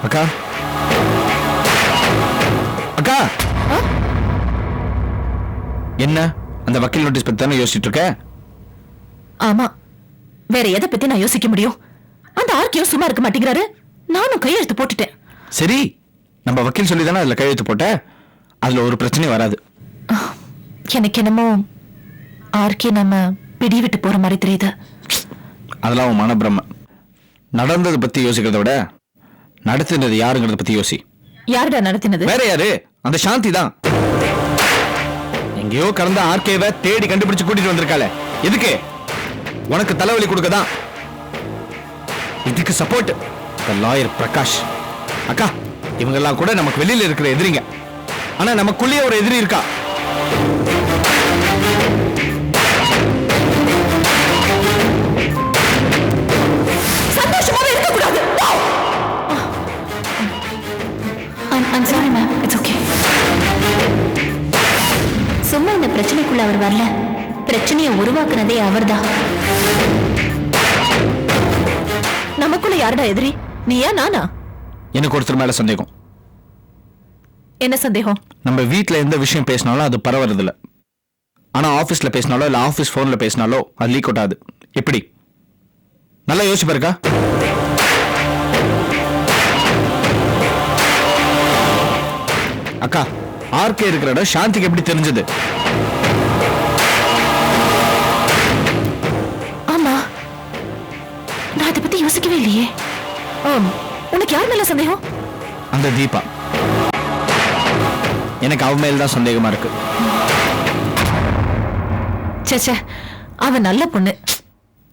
அக்கா அக்கா என்ன அந்த வக்கீல் நோட்டீஸ் பத்தி தானே யோசிச்சுட்டு இருக்க? ஆமா, வேற எதை பத்தி நான் யோசிக்க முடியும்? அந்த ஆர்கியும் சும்மா இருக்க மாட்டேங்கிறாரு. நானும் கையெழுத்து போட்டுட்டேன். சரி, நம்ம வக்கீல் சொல்லி தானே அதுல கையெழுத்து போட்ட. அதுல ஒரு பிரச்சனையும் வராது. எனக்கு என்னமோ ஆர்கே நம்ம பிடி விட்டு போற மாதிரி தெரியுது. அதெல்லாம் உன் மனப்பிரம. நடந்ததை பத்தி யோசிக்கிறத விட நடத்தினது யாருங்கிறத பத்தி யோசி. யாருடா நடத்தினது? வேற யாரு? அந்த சாந்தி தான். எங்கேயோ கடந்த ஆர்கேவை தேடி கண்டுபிடிச்சு கூட்டிட்டு வந்திருக்காளே. எதுக்கு? உனக்கு தலைவலி கொடுக்கதான். இதுக்கு சப்போர்ட் லாயர் பிரகாஷ். அக்கா, இவங்க எல்லாம் கூட நமக்கு வெளியில இருக்கிற எதிரிங்க. ஆனா நமக்குள்ளேயே ஒரு எதிரி இருக்கா. சந்தோஷமாவே இருக்க கூடாது. I'm sorry ma'am. It's okay. சும்மா இந்த பிரச்சனைக்குள்ள அவர் வரல. பிரச்சனையை உருவாக்குனதே அவர்தான். நமக்குள்ள யாருடா எதிரி? நீயா நானா? எனக்கு ஒருத்தர் மேல சந்தேகம். என்ன சந்தேகம்? நம்ம வீட்டுல எந்த விஷயம் பேசினாலும் அது பரவறதில்ல. ஆனா ஆபீஸ்ல பேசினாலோ இல்ல ஆபீஸ் போன்ல பேசினாலோ அது லீக் அவுட் ஆகுது. எப்படி? நல்லா யோசிச்சு பாருக்கா. அக்கா, ஆர்கே இருக்கிற இடம் சாந்திக்கு எப்படி தெரிஞ்சது? ஆமா, நான் அதை பத்தி யோசிக்கவே இல்லையே. உனக்கு யார் மேல சந்தேகம்? அந்த தீபா. எனக்கு அவ மேல தான் சந்தேகமா இருக்கு. சேச்சே, அவ நல்ல பொண்ணு.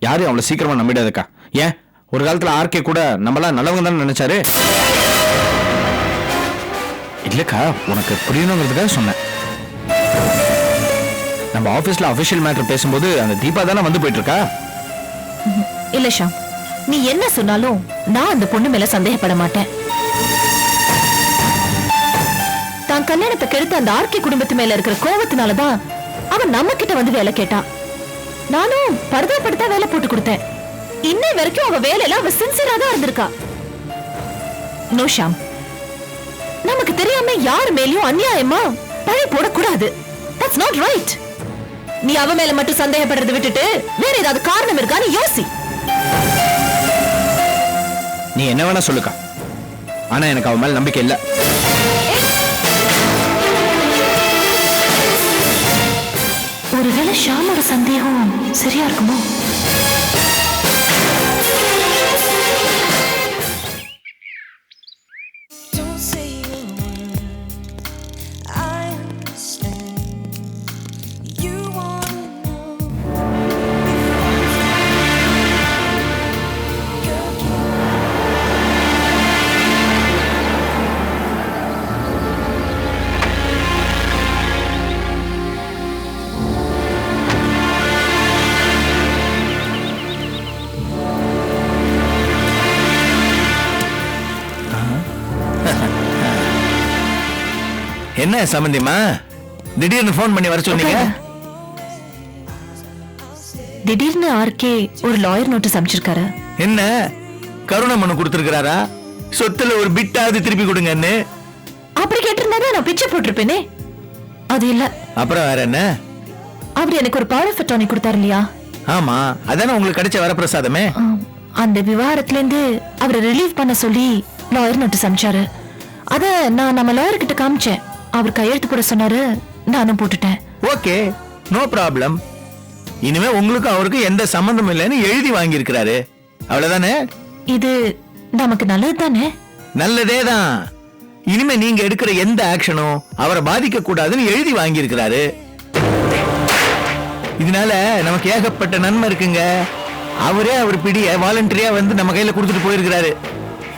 யாரும் அவளை சீக்கிரமா நம்பிடாதக்கா. ஏன், ஒரு காலத்துல ஆர்கே கூட நம்மளாம் நல்லவங்க தான் நினைச்சாரு. இல்லக்கா, உனக்கு புரியணுங்கிறதுக்காக சொன்னேன். நம்ம ஆபீஸ்ல அபிஷியல் மேட்டர் பேசும்போது அந்த தீபா தானே வந்து போயிட்டு இருக்கா. இல்ல ஷாம், நீ என்ன சொன்னாலும் நான் அந்த பொண்ணு மேல சந்தேகப்பட மாட்டேன். தான் கல்யாணத்தை கெடுத்த அந்த ஆர்கே குடும்பத்து மேல இருக்கிற கோபத்தினாலதான் அவன் நம்ம கிட்ட வந்து வேலை கேட்டான். நானும் படுத்தா வேலை போட்டு கொடுத்தேன். இன்னை வரைக்கும் அவ வேலையெல்லாம் அவ சின்சியரா தான் இருந்திருக்கா. நோ ஷாம், நமக்கு தெரியாம யார் மேலயும் அநியாயமா பழி போடக்கூடாது. That's not right. நீ அவ மேல மட்டும் சந்தேகப்படுறதை விட்டுட்டு வேற ஏதாவது காரணம் இருக்கான்னு யோசி. நீ என்ன வேணா சொல்லுக்கா, ஆனா எனக்கு அவ மேல நம்பிக்கை இல்ல. ஒருவேளை ஷாமோட சந்தேகம் சரியா இருக்குமோ? என்ன சம்பந்திமா, திடீர்னு போன் பண்ணி வர சொன்னீங்க? திடீர்னு ஆர்கே ஒரு லாயர் நோட்டீஸ் அனுப்பிச்சிருக்காரு. என்ன கருணை மனு கொடுத்திருக்காரா? சொத்துல ஒரு பிட்டாவது திருப்பி கொடுங்கன்னு. அப்படி கேட்டிருந்தா நான் பிச்சை போட்டிருப்பேனே. அது இல்ல. அப்புறம் வேற என்ன? அவர் எனக்கு ஒரு பவர் ஆஃப் அட்டார்னி கொடுத்தாரு இல்லையா? ஆமா, அதானே உங்களுக்கு கிடைச்ச வரப்பிரசாதமே. அந்த விவாகரத்துல இருந்து அவரை ரிலீவ் பண்ண சொல்லி லாயர் நோட்டீஸ் அனுப்பிச்சாரு. அத நான் நம்ம லாயர் கிட்ட காமிச்சேன். அவர் கையெழுத்து போட சொன்னாரு, நானும் போட்டுட்டேன். Okay, no problem. இனிமே உங்களுக்கு அவருக்கு எந்த சம்பந்தம் இல்லைன்னு எழுதி வாங்கி இருக்கிறாரு. அவ்வளவுதானே? இது நமக்கு நல்லது தானே? நல்லதே தான். இனிமே நீங்க எடுக்கிற எந்த ஆக்ஷனும் அவரை பாதிக்க கூடாதுன்னு எழுதி வாங்கி இருக்கிறாரு. இதனால நமக்கு ஏகப்பட்ட நன்மை இருக்குங்க. அவரே அவர் பிடிய வாலண்டரியா வந்து நம்ம கையில கொடுத்துட்டு போயிருக்கிறாரு.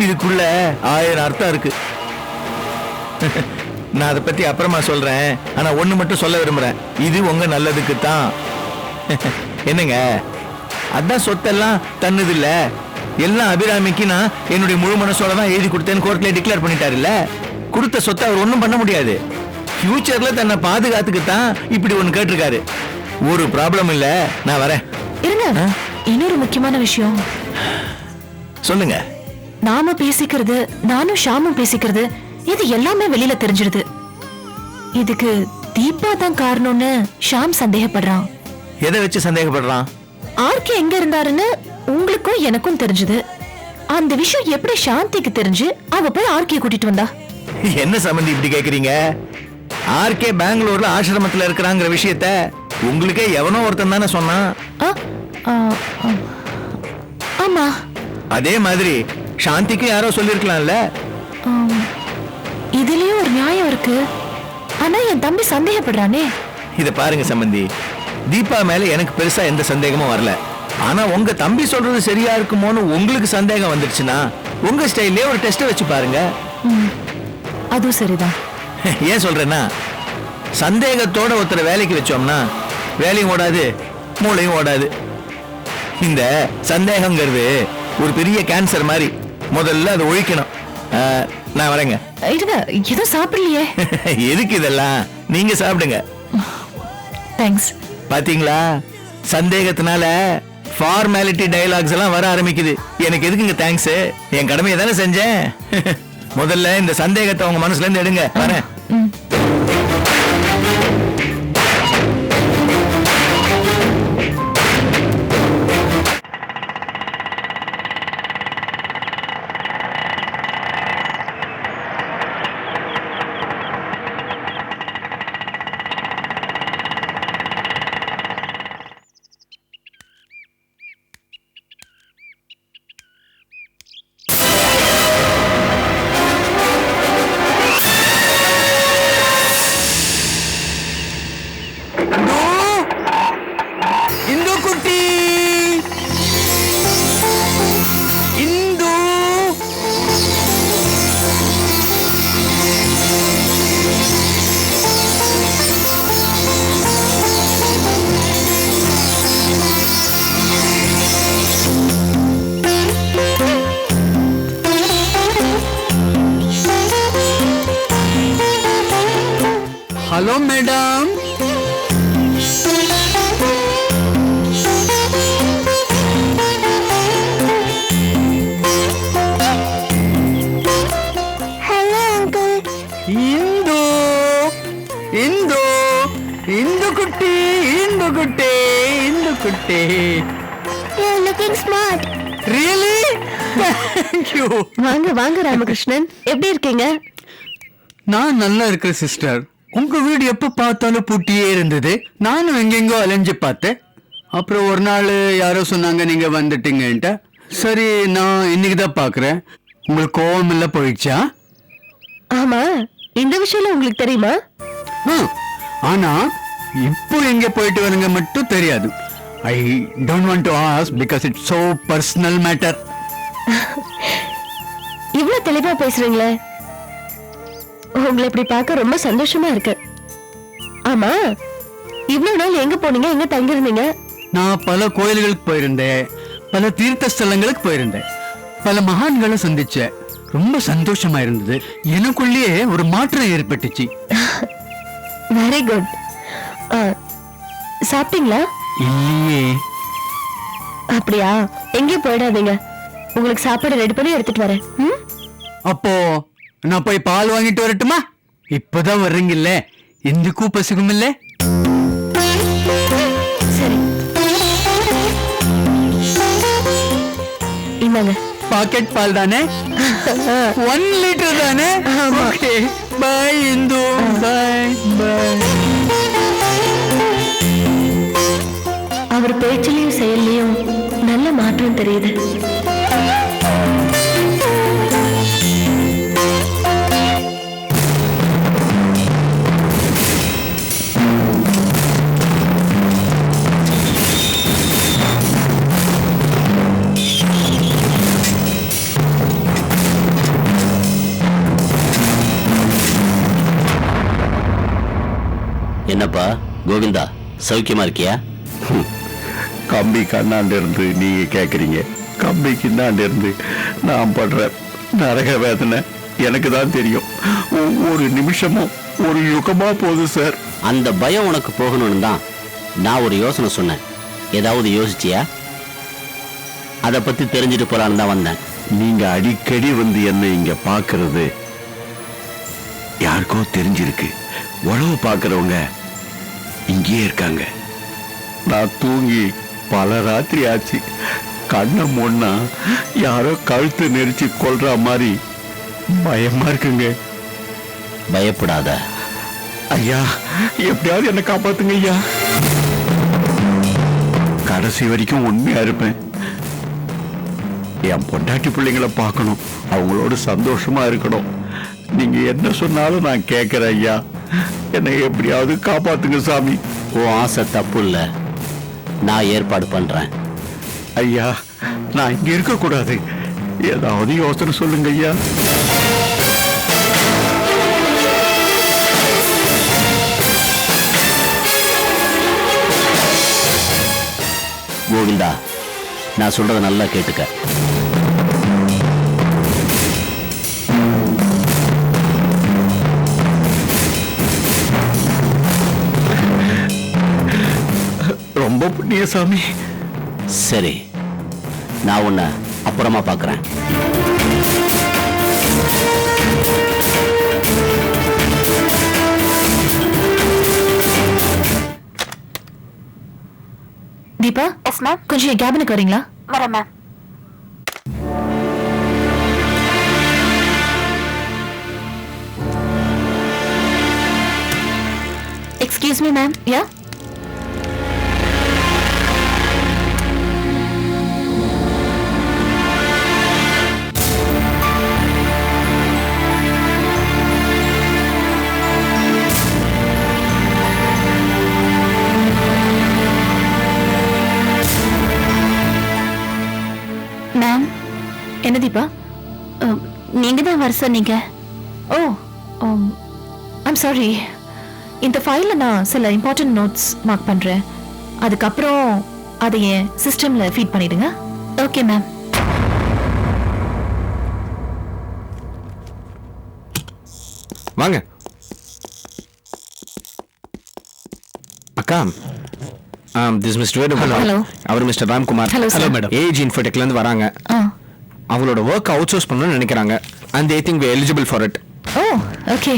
இதுக்குள்ள 1000 அர்த்தம் இருக்கு. நான் அதை பத்தி அப்புறமா சொல்றேன். ஆனா ஒண்ணு மட்டும் சொல்ல விரும்புறேன், இது உங்க நல்லதுக்கு தான். என்னங்க, அதான் சொத்தெல்லாம் தன்னது இல்ல, எல்லாம் அபிராமிக்கு நான் என்னுடைய முழு மனசோட தான் எழுதி கொடுத்தேன்னு கோர்ட்ல டிக்ளேர் பண்ணிட்டாரு இல்ல. கொடுத்த சொத்தை அவர் ஒண்ணும் பண்ண முடியாது. ஃபியூச்சர்ல தன்னை பாதுகாத்துக்கு தான் இப்படி ஒண்ணு கேட்டிருக்காரு. ஒரு ப்ராப்ளம் இல்ல, நான் வரேன். இருங்க, இன்னொரு முக்கியமான விஷயம் சொல்லுங்க. நாம பேசிக்கிறது, நானும் ஷாமும் பேசிக்கிறது, இது எல்லாமே வெளியில தெரிஞ்சிடுது. இதுக்கு தீபா தான் காரணம்னு ஷாம் சந்தேகப்படுறான். எதை வச்சு சந்தேகப்படுறான்? ஆர்கே எங்க இருந்தாருன்னு உங்களுக்கும் எனக்கும் தெரிஞ்சது. அந்த விஷயம் எப்படி சாந்திக்கு தெரிஞ்சு அவ போய் ஆர்கே கூட்டிட்டு வந்தா? என்ன சம்பந்தி இப்படி கேக்குறீங்க? ஆர்கே பெங்களூர்ல ஆசிரமத்துல இருக்கிறாங்கிற விஷயத்த உங்களுக்கே எவனோ ஒருத்தன் தானே சொன்னான். ஆ, ஆ, ஆ. ஆமா. அதே மாதிரி சாந்திக்கு யாரோ சொல்லிருக்கலாம்ல. ஆம். இதுலயும் ஒரு நியாயம் இருக்கு. ஆனா என் தம்பி சந்தேகப்படுறானே. இத பாருங்க சம்பந்தி, தீபா மேல எனக்கு பெருசா எந்த சந்தேகமும் வரல. ஆனா உங்க தம்பி சொல்றது சரியா இருக்குமோன்னு உங்களுக்கு சந்தேகம் வந்துருச்சுன்னா உங்க ஸ்டைல்லே ஒரு டெஸ்ட் வச்சு பாருங்க. அதுவும் சரிதான். ஏன் சொல்றேன்னா, சந்தேகத்தோட ஒருத்தரை வேலைக்கு வச்சோம்னா வேலையும் ஓடாது, மூளையும் ஓடாது. இந்த சந்தேகங்கிறது ஒரு பெரிய கேன்சர் மாதிரி. முதல்ல அதை ஒழிக்கணும். நான் வரேங்க. இருங்க, எதுவும் சாப்பிடலையே. எதுக்கு இதெல்லாம்? நீங்க சாப்பிடுங்க. தேங்க்ஸ். பாத்தீங்களா, சந்தேகத்தினால ஃபார்மாலிட்டி டயலாக்ஸ் எல்லாம் வர ஆரம்பிக்குது. எனக்கு எதுக்குங்க தேங்க்ஸ்? என் கடமையை தானே செஞ்சேன். முதல்ல இந்த சந்தேகத்தை உங்க மனசுல இருந்து எடுங்க. வரேன். Hello madam. Hello uncle. Indu Indu Indu कुट्टी इंदु कुट्टी इंदु कुट्टी. You are looking smart. Really? Thank you. வாங்க வாங்க ராமகிருஷ்ணன், எப்படி இருக்கீங்க? நான் நல்லா இருக்கிறேன் சிஸ்டர். உங்க வீடு எப்ப பார்த்தாலும் பூட்டியே இருந்தது. நானும் எங்கெங்கோ அலைஞ்சு பார்த்தேன். அப்புறம் ஒரு நாள் யாரோ சொன்னாங்க நீங்க வந்துட்டீங்கன்ட்டு. சரி, நான் இன்னைக்கு தான் பாக்குறேன். உங்களுக்கு கோவம் இல்ல போயிடுச்சா? ஆமா, இந்த விஷயம் உங்களுக்கு தெரியுமா? ஆனா இப்போ எங்க போயிட்டு வரங்க மட்டும் தெரியாது. I don't want to ask because it's so personal matter. இவ்வளவு தெளிவா பேசுறீங்களே, உங்களை இப்படி பார்க்க ரொம்ப சந்தோஷமா இருக்கு. ஆமா, இவ்வளவு நாள் எங்க போனீங்க, எங்க தங்கி இருந்தீங்க? நான் பல கோயில்களுக்கு போயிருந்தேன், பல தீர்த்த ஸ்தலங்களுக்கு போயிருந்தேன், பல மகான்களை சந்திச்சேன். ரொம்ப சந்தோஷமா இருந்தது. எனக்குள்ளேயே ஒரு மாற்றம் ஏற்பட்டுச்சு. Very good. சாப்பிட்டீங்களா? இல்லையே. அப்படியா? எங்கேயும் போயிடாதீங்க, உங்களுக்கு சாப்பாடு ரெடி பண்ணி எடுத்துட்டு வரேன். அப்போ நான் போய் பால் வாங்கிட்டு வரட்டுமா? இப்பதான் வர்றீங்கல்ல, எந்துக்கும் பசிக்கும் இல்ல. சரி, இந்தாங்க. பாக்கெட் பால் தானே? 1 லிட்டர் தானே? Okay, bye Indu, bye bye. அவர் பேச்சிலையும் செயல்லையும் நல்ல மாற்றம் தெரியுது. என்னப்பா கோவிந்தா, சௌக்கியமா இருக்கியா? கம்பி கண்ணாண்டு இருந்து நீங்க கேக்குறீங்க, கம்பி கிண்ணாண்டு இருந்து நான் படுற நரக வேதனை எனக்கு தான் தெரியும். ஒவ்வொரு நிமிஷமும் ஒரு யுகமா போகுது சார். அந்த பயம் உனக்கு போகணும்னு தான் நான் ஒரு யோசனை சொன்னேன். ஏதாவது யோசிச்சியா? அதை பத்தி தெரிஞ்சுட்டு போலான்னு தான் வந்தேன். நீங்க அடிக்கடி வந்து என்ன இங்க பாக்குறது யாருக்கோ தெரிஞ்சிருக்கு. உழவு பாக்குறவங்க இங்கேயே இருக்காங்க. நான் தூங்கி பல ராத்திரி ஆச்சு. கண்ணை மூடனா யாரோ கழுத்து நெரிச்சு கொல்ற மாதிரி பயமா இருக்குங்க. பயப்படாத. ஐயா, எப்படியாவது என்ன காப்பாத்துங்க ஐயா. கடைசி வரைக்கும் உண்மையா இருப்பேன். என் பொண்டாட்டி பிள்ளைங்களை பார்க்கணும், அவங்களோட சந்தோஷமா இருக்கணும். நீங்க என்ன சொன்னாலும் நான் கேட்கிறேன் ஐயா. என்னை எப்படியாவது காப்பாத்துங்க சாமி. உன் ஆசை தப்பு இல்ல, நான் ஏற்பாடு பண்றேன். ஐயா, நான் இங்க இருக்க கூடாது. ஏதாவது யோசனை சொல்லுங்க ஐயா. கோவிந்தா, நான் சொல்றத நல்லா கேட்டுக்க. ரொம்ப புண்ணிய சாமி. சரி, நான் உன்னை அப்புறமா பார்க்கறேன். Deepa, yes ma'am. கொஞ்சம் என் கேபினுக்கு வரீங்களா? வரேன் ma'am. Excuse me ma'am. Yeah, ma'am, என்ன தீபா? நீங்க தான் வர சொன்னீங்க. Oh, I'm sorry. இந்த ஃபைல்ல நான் சில இம்பார்ட்டன்ட் நோட்ஸ் மார்க் பண்றேன். அதுக்கப்புறம் அதை என் சிஸ்டம்ல ஃபீட் பண்ணிடுங்க. Okay ma'am. வாங்க அக்கா. This mister Venugopal. Hello. அவர் mister Ramkumar. Hello, sir. Madam. Age இன்ஃபோடெக்ல இருந்து வராங்க. ஆ, அவங்களோட ஒர்க் அவுட் சோர்ஸ் பண்ணணும்னு நினைக்கிறாங்க. And they think we eligible for it. Oh, okay.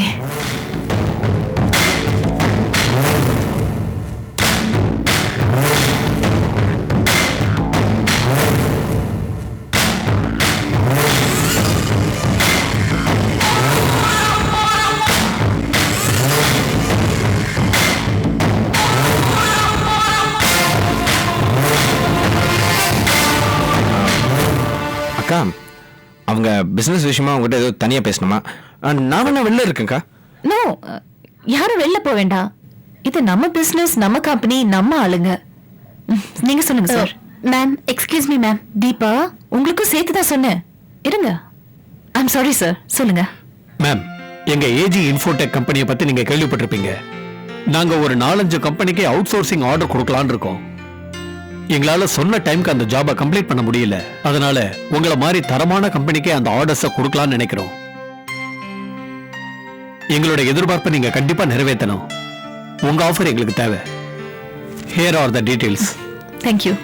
அக்கா, அவங்க பிசினஸ் விஷயமா அவங்ககிட்ட ஏதோ தனியா பேசணுமா? நான் வேணா வெளில இருக்கேன்க்கா. நோ, யாரும் வெளில போக வேண்டாம். இது நம்ம பிசினஸ், நம்ம கம்பெனி, நம்ம ஆளுங்க. நீங்க சொல்லுங்க sir. Ma'am, excuse me ma'am. Deepa, உங்களுக்கும் சேர்த்து தான் சொன்னேன். இருங்க. ஐம் சாரி சார், சொல்லுங்க. மேம், எங்க ஏஜி இன்ஃபோடெக் கம்பெனியை பத்தி நீங்க கேள்விப்பட்டிருப்பீங்க. நாங்க ஒரு 4-5 கம்பெனிக்கு அவுட் சோர்சிங் ஆர்டர் கொடுக்கலான்னு இருக்கோம். எங்களால சொன்ன டைம்க்கு அந்த ஜாபை கம்ப்ளீட் பண்ண முடியல. அதனால உங்களை மாதிரி தரமான கம்பெனிக்கே அந்த ஆர்டர்ஸை கொடுக்கலாம்னு நினைக்கிறோம். எங்களோட எதிர்பார்ப்பை நீங்க கண்டிப்பா நிறைவேற்றணும். உங்க ஆஃபர் எங்களுக்கு தேவை. Here R the details. Thank you.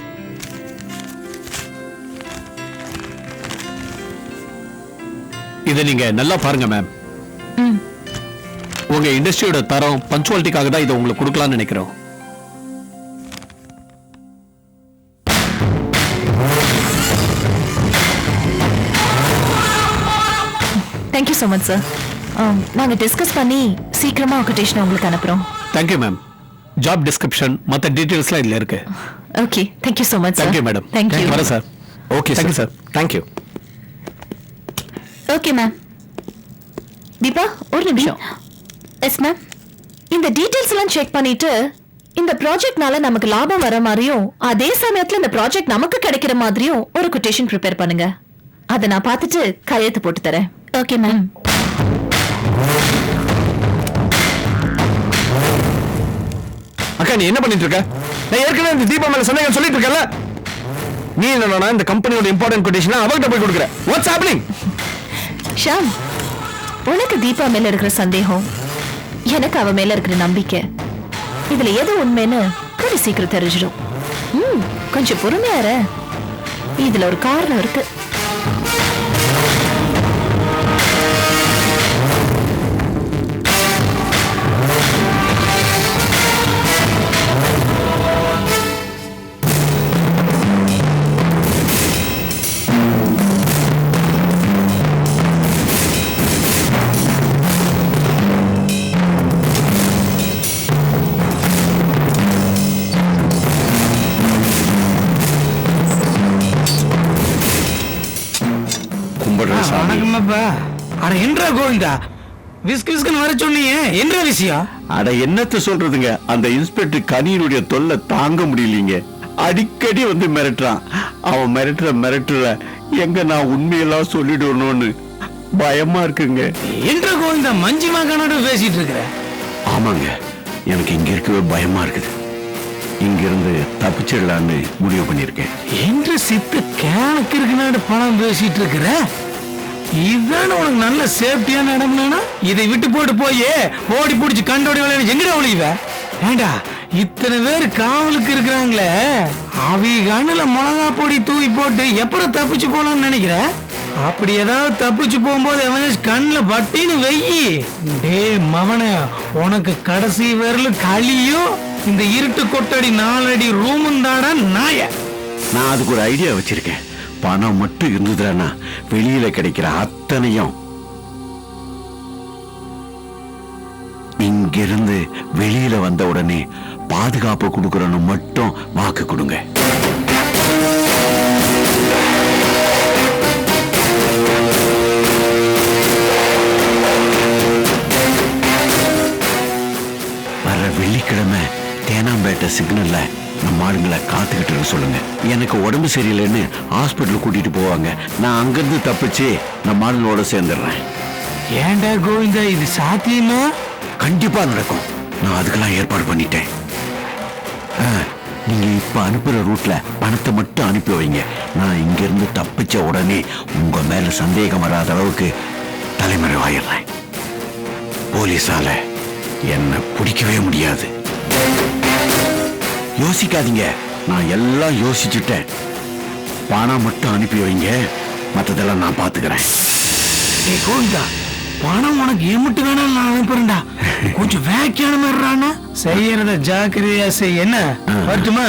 இதை நீங்க நல்லா பாருங்க மேம். ம், உங்க இண்டஸ்ட்ரியோட தரம், பஞ்சுவாலிட்டிக்காக தான் இதை உங்களுக்கு கொடுக்கலாம்னு நினைக்கிறோம். Thank you so much sir. நாங்கள் டிஸ்கஸ் பண்ணி சீக்கிரமா கொட்டேஷன் உங்களுக்கு அனுப்புகிறோம். Thank you ma'am. ஜாப் டிஸ்கிரிப்ஷன் மற்ற டீடைல்ஸ்லாம் இதுல இருக்கு. Okay, thank you so much sir. Thank you madam. Thank you. வரேன் sir. Okay thank you sir. Thank you. Okay ma'am. Deepa, ஒரு நிமிஷம். Yes ma'am. இந்த டீடைல்ஸ் எல்லாம் செக் பண்ணிட்டு இந்த ப்ராஜெக்ட்னால நமக்கு லாபம் வர மாதிரியும் அதே சமயத்துல இந்த ப்ராஜெக்ட் நமக்கு கிடைக்கிற மாதிரியும் ஒரு கொட்டேஷன் ப்ரிப்பேர் பண்ணுங்க. அதை நான் பார்த்துட்டு கையெழுத்து போட்டு தரேன். Okay ma'am. அக்கா, நீ என்ன பண்ணிட்டு இருக்க? நான் ஏற்கனவே இந்த தீபா மேல சந்தேகம் சொல்லிட்டு இருக்கேன்ல. நீ என்னன்னா இந்த கம்பெனியோட இம்பார்ட்டன்ட் கொட்டேஷன் அவர்கிட்ட போய் கொடுக்குற. What's happening? ஷாம், உனக்கு தீபா மேல இருக்கிற சந்தேகம், எனக்கு அவ மேல இருக்கிற நம்பிக்கை, இதுல எது உண்மைன்னு கூடி சீக்கிரம் தெரிஞ்சிடும். கொஞ்சம் பொறுமையா இரு. இதுல ஒரு காரணம் இருக்கு. அட என்றா கோவிந்தா விஸ்கிஸ்கன் வர சொன்னீங்க என்ன விஷயம்? அட என்னத்த சொல்றதுங்க, அந்த இன்ஸ்பெக்டர் கனியினுடைய தொல்லை தாங்க முடியலீங்க. அடிக்கடி வந்து மிரட்டுறான். அவன் மிரட்டுற எங்க நான் உண்மையெல்லாம் சொல்லிடணும்னு பயமா இருக்குங்க. என்ற கோவிந்தா மஞ்சிமா கண்ணோட பேசிட்டு இருக்கிற? ஆமாங்க, எனக்கு இங்க இருக்கவே பயமா இருக்குது. இங்க இருந்து தப்பிச்சிடலான்னு முடிவு பண்ணிருக்கேன். என்று சித்த கேனக்கு இருக்குன்னு பணம் பேசிட்டு இருக்கிற? இதுதான் உனக்கு நல்ல சேஃப்டியான இடம்னா இதை விட்டு போட்டு போய் ஓடி பிடிச்சி கண்டோடி விளையாடு எங்கடா ஒளிவ? ஏண்டா இத்தனை பேர் காவலுக்கு இருக்கிறாங்களே, அவி கண்ணுல மிளகா பொடி தூவி போட்டு எப்பறம் தப்பிச்சு போலாம்னு நினைக்கிற? அப்படி ஏதாவது தப்பிச்சு போகும்போது அவன் கண்ணுல பட்டின்னு வெயி. டே மவன, உனக்கு கடைசி விரல் களியும் இந்த இருட்டு கொட்டடி 4 அடி ரூமும் தாடா நாய. நான் அதுக்கு ஒரு ஐடியா வச்சிருக்கேன். பணம் மட்டும் இருந்ததுன்னா வெளியில கிடைக்கிற அத்தனையும் இங்கிருந்து வெளியில வந்த உடனே பாதுகாப்பு கொடுக்கறன்னு மட்டும் வாக்கு கொடுங்க. வர்ற வெள்ளிக்கிழமை தேனாம்பேட்டை சிக்னல்ல நம்ம ஆளுங்களை காத்துக்கிட்டு இருக்க சொல்லுங்க. எனக்கு உடம்பு சரியில்லைன்னு ஹாஸ்பிட்டல் கூட்டிட்டு போவாங்க. நான் அங்கிருந்து தப்பிச்சு நம்ம ஆளுங்களோட சேர்ந்துடுறேன். ஏண்டா கோவிந்தா இது சாத்தியமா? கண்டிப்பா நடக்கும். நான் அதுக்கெல்லாம் ஏற்பாடு பண்ணிட்டேன். நீங்க இப்ப அனுப்புற ரூட்ல பணத்தை மட்டும் அனுப்பி வைங்க. நான் இங்கிருந்து தப்பிச்ச உடனே உங்க மேல சந்தேகம் வராத அளவுக்கு தலைமறைவாயிடுறேன். போலீஸால என்ன பிடிக்கவே முடியாது. யோசிக்காதீங்க, நான் எல்லாம் யோசிச்சுட்டேன். பணம் மட்டும் அனுப்பி வைங்க, மற்றதெல்லாம் நான் பாத்துக்கிறேன். கோவிந்தா, பணம் உனக்கு எம்பிட்டு வேணாலும் நான் அனுப்புறேன்டா. கொஞ்சம் வேக்கியான மாதிரி செய்யறத ஜாக்கிரதையா செய். என்ன வரட்டுமா?